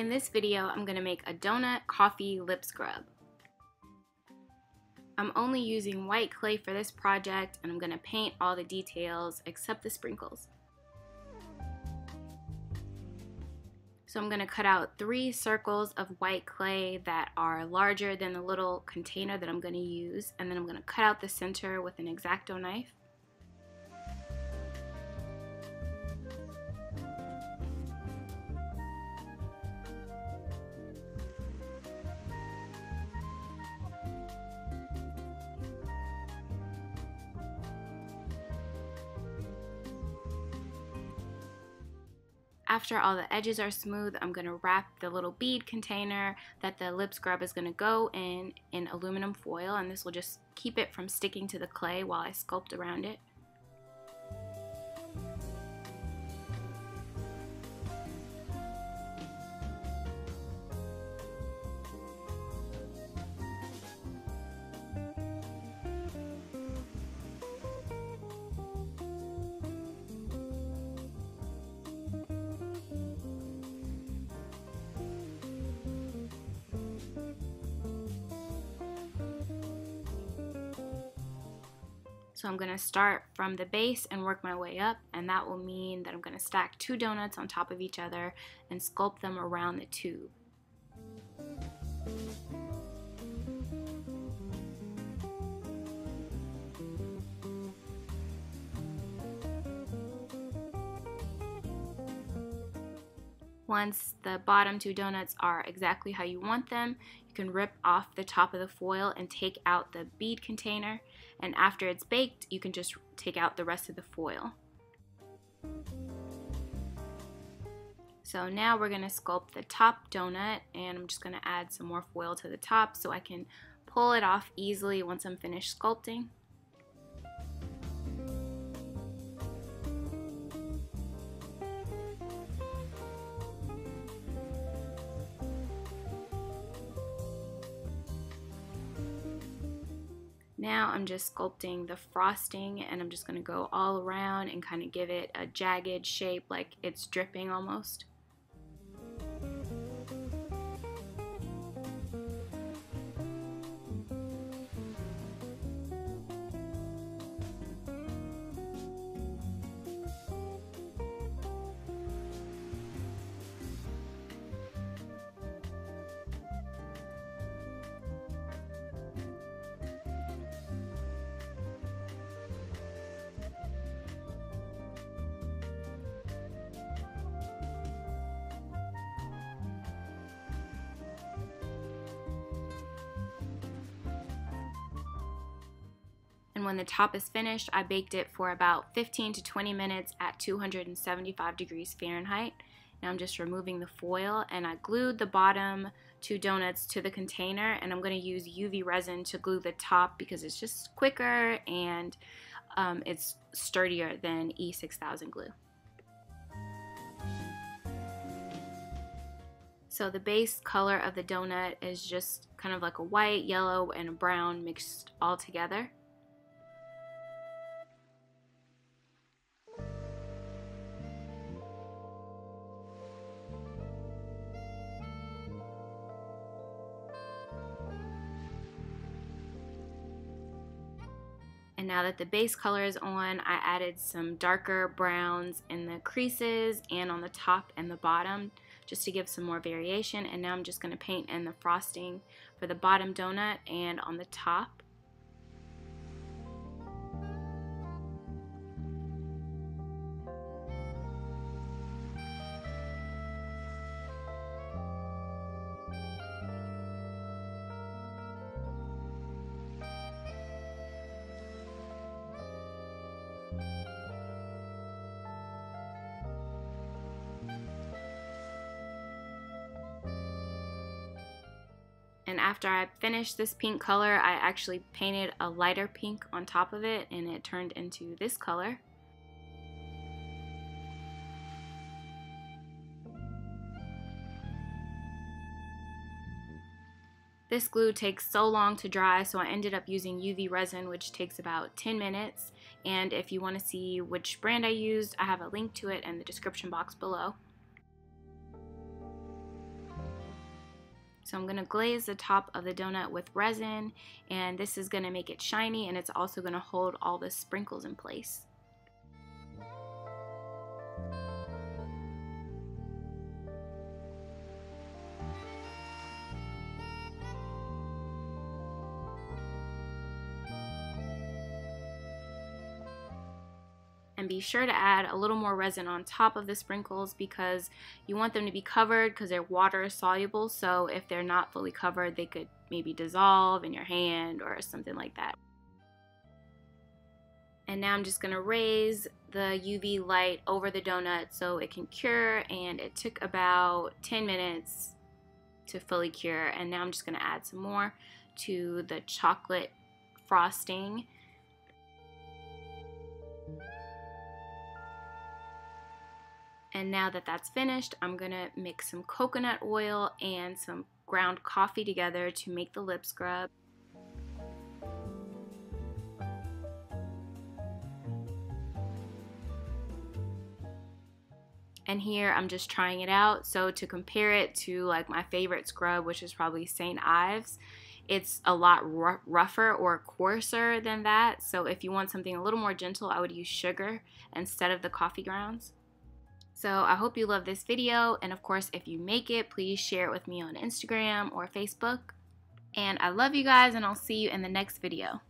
In this video, I'm going to make a donut coffee lip scrub. I'm only using white clay for this project, and I'm going to paint all the details except the sprinkles. So I'm going to cut out 3 circles of white clay that are larger than the little container that I'm going to use, and then I'm going to cut out the center with an Exacto knife. After all the edges are smooth, I'm going to wrap the little bead container that the lip scrub is going to go in aluminum foil, and this will just keep it from sticking to the clay while I sculpt around it. So I'm going to start from the base and work my way up, and that will mean that I'm going to stack 2 donuts on top of each other and sculpt them around the tube. Once the bottom 2 donuts are exactly how you want them, you can rip off the top of the foil and take out the bead container, and after it's baked, you can just take out the rest of the foil. So now we're going to sculpt the top donut, and I'm just going to add some more foil to the top so I can pull it off easily once I'm finished sculpting. Now I'm just sculpting the frosting, and I'm just going to go all around and kind of give it a jagged shape like it's dripping almost. And when the top is finished, I baked it for about 15 to 20 minutes at 275 degrees Fahrenheit. Now I'm just removing the foil, and I glued the bottom 2 donuts to the container, and I'm going to use UV resin to glue the top because it's just quicker and it's sturdier than E6000 glue. So the base color of the donut is just kind of like a white, yellow, and a brown mixed all together. And now that the base color is on, I added some darker browns in the creases and on the top and the bottom just to give some more variation. And now I'm just going to paint in the frosting for the bottom donut and on the top. And after I finished this pink color, I actually painted a lighter pink on top of it, and it turned into this color. This glue takes so long to dry, so I ended up using UV resin, which takes about 10 minutes. And if you want to see which brand I used, I have a link to it in the description box below. So I'm going to glaze the top of the donut with resin, and this is going to make it shiny, and it's also going to hold all the sprinkles in place. And be sure to add a little more resin on top of the sprinkles because you want them to be covered because they're water soluble. So if they're not fully covered, they could maybe dissolve in your hand or something like that. And now I'm just going to raise the UV light over the donut so it can cure, and it took about 10 minutes to fully cure. And now I'm just going to add some more to the chocolate frosting. And now that that's finished, I'm going to mix some coconut oil and some ground coffee together to make the lip scrub. And here I'm just trying it out. So to compare it to like my favorite scrub, which is probably St. Ives, it's a lot rougher or coarser than that. So if you want something a little more gentle, I would use sugar instead of the coffee grounds. So I hope you love this video, and of course if you make it, please share it with me on Instagram or Facebook. And I love you guys, and I'll see you in the next video.